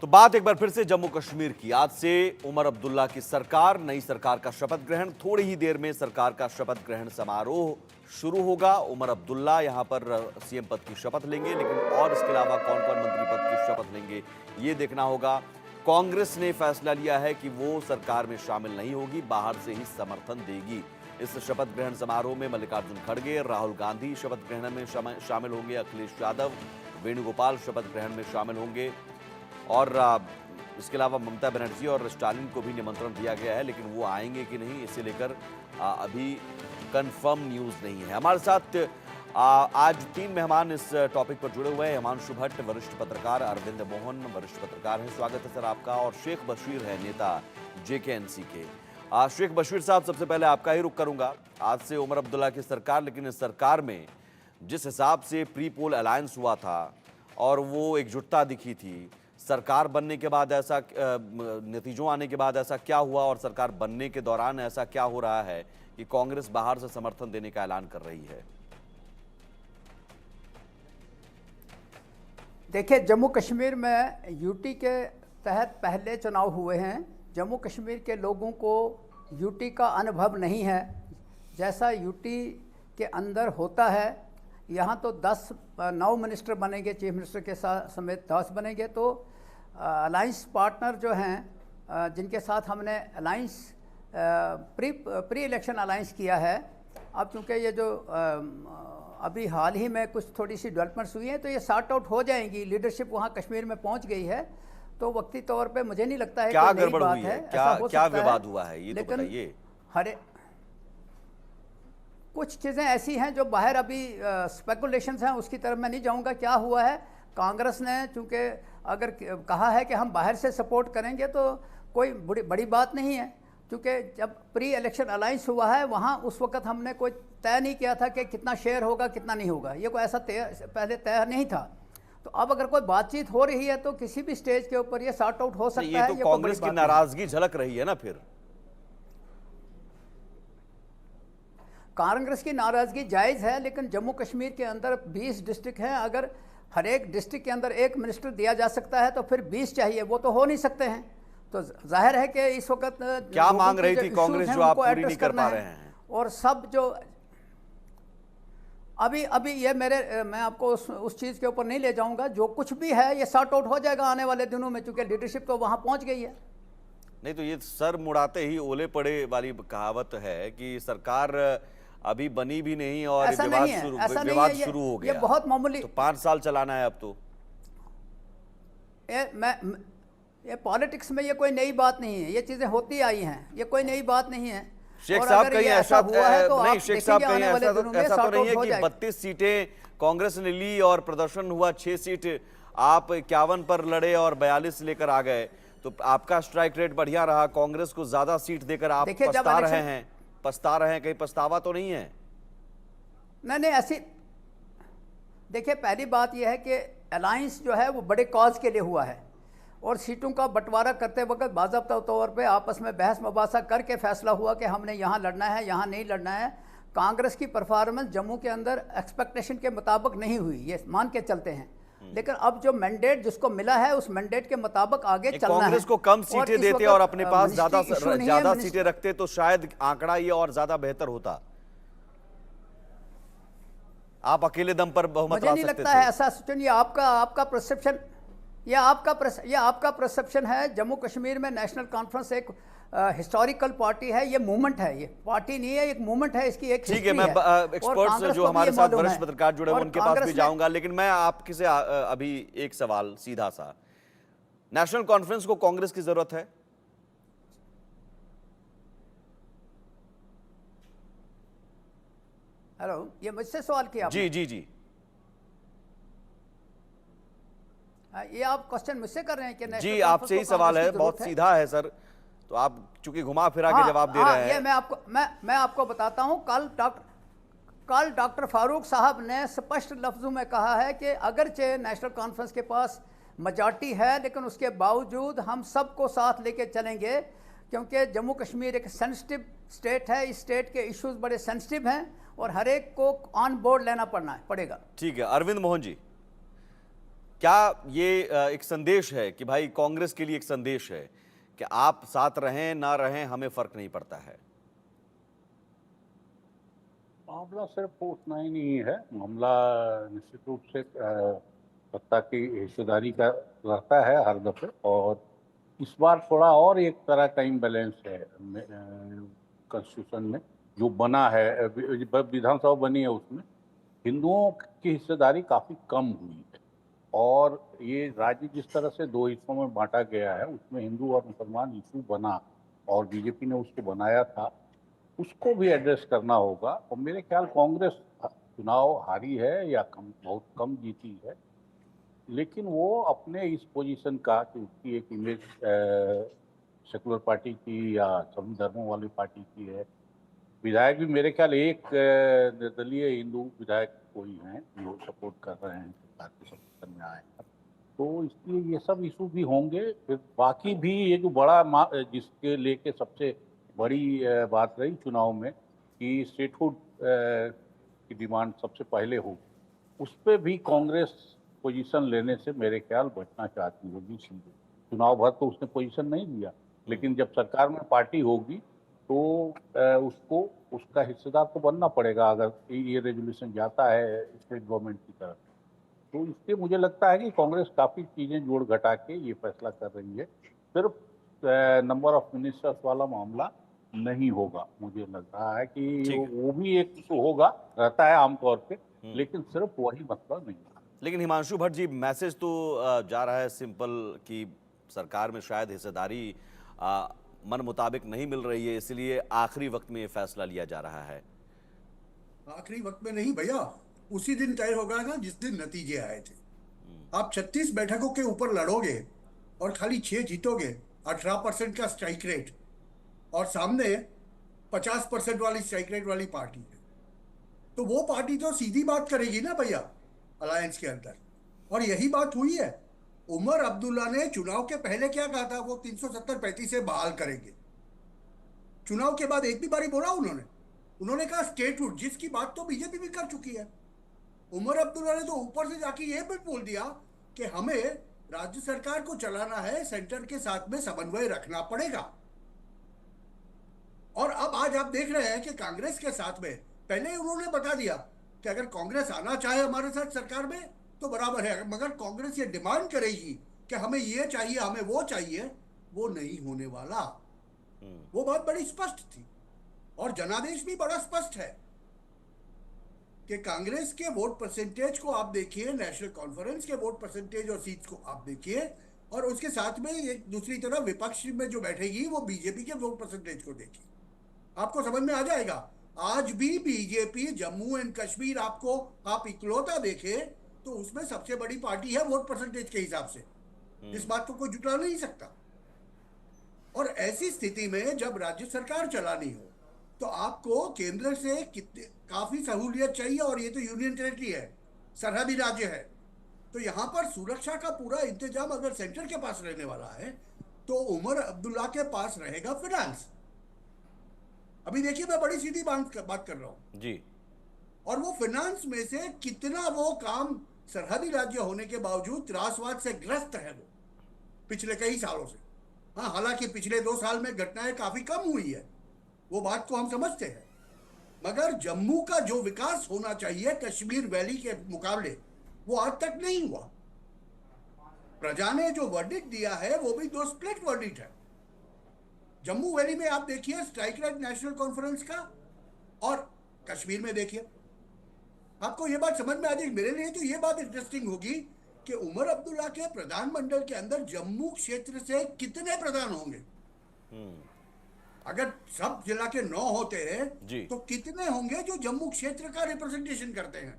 तो बात एक बार फिर से जम्मू कश्मीर की। आज से उमर अब्दुल्ला की सरकार, नई सरकार का शपथ ग्रहण। थोड़ी ही देर में सरकार का शपथ ग्रहण समारोह शुरू होगा। उमर अब्दुल्ला यहां पर सीएम पद की शपथ लेंगे, लेकिन और इसके अलावा कौन कौन मंत्री पद की शपथ लेंगे ये देखना होगा। कांग्रेस ने फैसला लिया है कि वो सरकार में शामिल नहीं होगी, बाहर से ही समर्थन देगी। इस शपथ ग्रहण समारोह में मल्लिकार्जुन खड़गे, राहुल गांधी शपथ ग्रहण में शामिल होंगे, अखिलेश यादव, वेणुगोपाल शपथ ग्रहण में शामिल होंगे और इसके अलावा ममता बनर्जी और स्टालिन को भी निमंत्रण दिया गया है, लेकिन वो आएंगे कि नहीं इसे लेकर अभी कंफर्म न्यूज़ नहीं है। हमारे साथ आज 3 मेहमान इस टॉपिक पर जुड़े हुए हैं। हिमांशु भट्ट वरिष्ठ पत्रकार, अरविंद मोहन वरिष्ठ पत्रकार हैं, स्वागत है सर आपका। और शेख बशीर है नेता JK-NC के। शेख बशीर साहब, सबसे पहले आपका ही रुख करूंगा। आज से उमर अब्दुल्ला की सरकार, लेकिन इस सरकार में जिस हिसाब से प्री पोल अलायंस हुआ था और वो एकजुटता दिखी थी, सरकार बनने के बाद ऐसा नतीजों आने के बाद ऐसा क्या हुआ और सरकार बनने के दौरान ऐसा क्या हो रहा है कि कांग्रेस बाहर से समर्थन देने का ऐलान कर रही है? देखिए, जम्मू कश्मीर में यूटी के तहत पहले चुनाव हुए हैं। जम्मू कश्मीर के लोगों को यूटी का अनुभव नहीं है। जैसा यूटी के अंदर होता है, यहाँ तो 9 मिनिस्टर बनेंगे, चीफ मिनिस्टर के साथ समेत 10 बनेंगे। तो अलायंस पार्टनर जो हैं, जिनके साथ हमने अलायंस प्री इलेक्शन अलायंस किया है, अब चूँकि ये जो अभी हाल ही में कुछ थोड़ी सी डेवलपमेंट्स हुई हैं, तो ये सॉर्ट आउट हो जाएंगी। लीडरशिप वहाँ कश्मीर में पहुँच गई है, तो वक्ती तौर पे मुझे नहीं लगता है क्या कि नई गड़बड़ बात हुई है। क्या विवाद हुआ है ये तो बताइए। कुछ चीज़ें ऐसी हैं जो बाहर अभी स्पेकुलेशंस हैं, उसकी तरफ मैं नहीं जाऊंगा। क्या हुआ है, कांग्रेस ने चूंकि अगर कहा है कि हम बाहर से सपोर्ट करेंगे तो कोई बड़ी बात नहीं है, क्योंकि जब प्री इलेक्शन अलायंस हुआ है वहाँ उस वक्त हमने कोई तय नहीं किया था कि कितना शेयर होगा कितना नहीं होगा। ये कोई ऐसा पहले तय नहीं था। तो अब अगर कोई बातचीत हो रही है तो किसी भी स्टेज के ऊपर ये सॉर्ट आउट हो सकता है। ये तो कांग्रेस की नाराजगी झलक रही है ना। फिर कांग्रेस की नाराजगी जायज़ है, लेकिन जम्मू कश्मीर के अंदर 20 डिस्ट्रिक्ट हैं। अगर हर एक डिस्ट्रिक्ट के अंदर एक मिनिस्टर दिया जा सकता है तो फिर 20 चाहिए, वो तो हो नहीं सकते हैं। तो जाहिर है कि इस वक्त क्या मांग रही थी कांग्रेस जो आप पूरी नहीं कर पा रहे हैं? और सब जो अभी ये मैं आपको उस चीज़ के ऊपर नहीं ले जाऊंगा। जो कुछ भी है ये सॉर्ट आउट हो जाएगा आने वाले दिनों में, क्योंकि लीडरशिप तो वहाँ पहुँच गई है। नहीं तो ये सर मुड़ाते ही ओले पड़े वाली कहावत है कि सरकार अभी बनी भी नहीं और विवाद शुरू हो गया। ये बहुत मामूली, तो 5 साल चलाना है अब तो। ये पॉलिटिक्स में ये कोई नई बात नहीं है, ये चीजें होती आई हैं, ये कोई नई बात नहीं है। शेख साहब कहीं ऐसा हुआ है तो नहीं, शेख साहब कहीं ऐसा तो नहीं है कि 32 सीटें कांग्रेस ने ली और प्रदर्शन हुआ 6 सीट आप 51 पर लड़े और 42 लेकर आ गए, तो आपका स्ट्राइक रेट बढ़िया रहा, कांग्रेस को ज्यादा सीट देकर आप पछता रहे हैं, कहीं पछतावा तो नहीं है? नहीं ऐसी, देखिए पहली बात यह है कि अलायंस जो है वो बड़े कॉज के लिए हुआ है और सीटों का बंटवारा करते वक्त बाज़ाब्ता तौर पे आपस में बहस मुबासा करके फैसला हुआ कि हमने यहाँ लड़ना है, यहाँ नहीं लड़ना है। कांग्रेस की परफॉर्मेंस जम्मू के अंदर एक्सपेक्टेशन के मुताबिक नहीं हुई, ये मान के चलते हैं। लेकिन अब जो मैंडेट जिसको मिला है उस मैंडेट के मुताबिक आगे चलना है। कांग्रेस को कम सीटें देते और अपने पास ज्यादा सीटें रखते तो शायद आंकड़ा ये और ज्यादा बेहतर होता। आप अकेले दम पर बहुमत ला सकते थे। मुझे नहीं लगता है ऐसा सिचुएशन। ये आपका परसेप्शन, ये आपका परसेप्शन है। जम्मू कश्मीर में नेशनल कॉन्फ्रेंस एक हिस्टोरिकल पार्टी है, ये मूवमेंट है, ये पार्टी नहीं है, एक मूवमेंट है, इसकी एक ठीक है। मैं एक्सपर्ट्स जो हमारे साथ वरिष्ठ पत्रकार जुड़े हैं उनके पास भी जाऊंगा, लेकिन मैं आपके से अभी एक सवाल सीधा सा, नेशनल कॉन्फ्रेंस को कांग्रेस की जरूरत है? हेलो, ये मुझसे सवाल किया जी जी जी, ये आप क्वेश्चन मुझसे कर रहे हैं कि जी आपसे ही सवाल है, बहुत सीधा है सर, तो आप चूंकि घुमा फिरा के जवाब दे रहे हैं। ये मैं आपको बताता हूं। कल डॉक्टर फारूक साहब ने स्पष्ट लफ्जों में कहा है कि अगरचे नेशनल कॉन्फ्रेंस के पास मेजॉरिटी है, लेकिन उसके बावजूद हम सबको साथ लेके चलेंगे, क्योंकि जम्मू कश्मीर एक सेंसिटिव स्टेट है। इस स्टेट के इश्यूज बड़े सेंसिटिव हैं और हर एक को ऑन बोर्ड लेना पड़ेगा। ठीक है, अरविंद मोहन जी। क्या ये एक संदेश है कि भाई कांग्रेस के लिए एक संदेश है कि आप साथ रहें ना रहें हमें फर्क नहीं पड़ता है? मामला सिर्फ वो उतना ही नहीं है। मामला निश्चित रूप से सत्ता की हिस्सेदारी का रहता है हर दफे, और इस बार थोड़ा और एक तरह का इम्बैलेंस है कॉन्स्टिट्यूशन में जो बना है। विधानसभा बनी है, उसमें हिंदुओं की हिस्सेदारी काफ़ी कम हुई है, और ये राज्य जिस तरह से दो हिस्सों में बांटा गया है उसमें हिंदू और मुसलमान इशू बना, और बीजेपी ने उसको बनाया था, उसको भी एड्रेस करना होगा। और मेरे ख्याल कांग्रेस चुनाव हारी है या बहुत कम जीती है, लेकिन वो अपने इस पोजीशन का कि उसकी एक इमेज सेकुलर पार्टी की या सभी धर्मों वाली पार्टी की है। विधायक भी मेरे ख्याल एक निर्दलीय हिंदू विधायक कोई हैं जो सपोर्ट कर रहे हैं, सरकार के समर्थन में आए हैं। तो इसलिए ये सब इशू भी होंगे। फिर बाकी भी ये जो जिसके लेके सबसे बड़ी बात रही चुनाव में कि स्टेटहुड की डिमांड सबसे पहले हो, उस पर भी कांग्रेस पोजीशन लेने से मेरे ख्याल बचना चाहती होगी। सीधे चुनाव भर तो उसने पोजीशन नहीं लिया, लेकिन जब सरकार में पार्टी होगी तो उसको उसका हिस्सेदार तो बनना पड़ेगा अगर ये रेजोल्यूशन जाता है स्टेट गवर्नमेंट की तरफ। तो इसलिए मुझे लगता है कि कांग्रेस काफ़ी चीज़ें जोड़ घटा के ये फैसला कर रही है। सिर्फ नंबर ऑफ मिनिस्टर्स वाला मामला नहीं होगा। मुझे लग रहा है कि ठीक है। वो भी एक इशू होगा, रहता है आमतौर पे, लेकिन सिर्फ वही मसला नहीं है। लेकिन हिमांशु भट्ट जी, मैसेज तो जा रहा है सिंपल कि सरकार में शायद हिस्सेदारी मन मुताबिक नहीं मिल रही है, इसलिए आखिरी वक्त में ये फैसला लिया जा रहा है। आखिरी वक्त में नहीं भैया, उसी दिन तय होगा ना जिस दिन नतीजे आए थे। आप 36 बैठकों के ऊपर लड़ोगे और खाली 6 जीतोगे, 18% का स्ट्राइक रेट, और सामने 50% वाली स्ट्राइक रेट वाली पार्टी है, तो वो पार्टी तो सीधी बात करेगी ना भैया अलायंस के अंदर। और यही बात हुई है। उमर अब्दुल्ला ने चुनाव के पहले क्या कहा था, वो 370-35 से बहाल करेंगे। चुनाव के बाद एक भी बारी बोला उन्होंने कहा स्टेटहुड, जिसकी बात तो बीजेपी भी कर चुकी है। उमर अब्दुल्ला ने तो ऊपर से जाके यह भी बोल दिया कि हमें राज्य सरकार को चलाना है, सेंटर के साथ में समन्वय रखना पड़ेगा। और अब आज आप देख रहे हैं कि कांग्रेस के साथ में पहले ही उन्होंने बता दिया कि अगर कांग्रेस आना चाहे हमारे साथ सरकार में तो बराबर है, मगर कांग्रेस ये डिमांड करेगी कि हमें ये चाहिए, हमें वो चाहिए, वो नहीं होने वाला। वो बात बड़ी स्पष्ट थी, और जनादेश भी बड़ा स्पष्ट है कि कांग्रेस के वोट परसेंटेज को आप देखिए, नेशनल कॉन्फ्रेंस के वोट परसेंटेज और सीट्स को आप देखिए, और उसके साथ में एक दूसरी तरफ विपक्ष में जो बैठेगी वो बीजेपी के वोट परसेंटेज को देखिए, आपको समझ में आ जाएगा। आज भी बीजेपी जम्मू एंड कश्मीर आपको आप इकलौता देखे तो उसमें सबसे बड़ी पार्टी है वोट परसेंटेज के हिसाब से। इस बात को कोई जुटा नहीं सकता। और ऐसी स्थिति में जब राज्य सरकार चलानी हो तो आपको केंद्र से काफी सहूलियत चाहिए, और ये तो यूनियन टेरिटरी है, सरहदी राज्य है, तो यहाँ पर सुरक्षा का पूरा इंतजाम अगर सेंटर के पास रहने वाला है तो उमर अब्दुल्ला के पास रहेगा फिनांस। अभी देखिए, मैं बड़ी सीधी बात कर रहा हूँ जी। और वो फाइनेंस में से कितना वो काम सरहदी राज्य होने के बावजूद त्रासवाद से ग्रस्त है वो पिछले कई सालों से। हाँ, हालांकि पिछले 2 साल में घटनाएं काफी कम हुई है, वो बात को हम समझते हैं, मगर जम्मू का जो विकास होना चाहिए कश्मीर वैली के मुकाबले वो आज तक नहीं हुआ। प्रजा ने जो वर्डिक्ट दिया है वो भी 2 स्प्लिट वर्डिक्ट है। जम्मू वैली में आप देखिए स्ट्राइक रेट नेशनल कॉन्फ्रेंस का, और कश्मीर में देखिए, आपको ये बात समझ में आ जाएगी। मेरे लिए तो ये बात इंटरेस्टिंग होगी कि उमर अब्दुल्ला के प्रधानमंडल के अंदर जम्मू क्षेत्र से कितने प्रधान होंगे। अगर सब जिला के 9 होते हैं तो कितने होंगे जो जम्मू क्षेत्र का रिप्रेजेंटेशन करते हैं।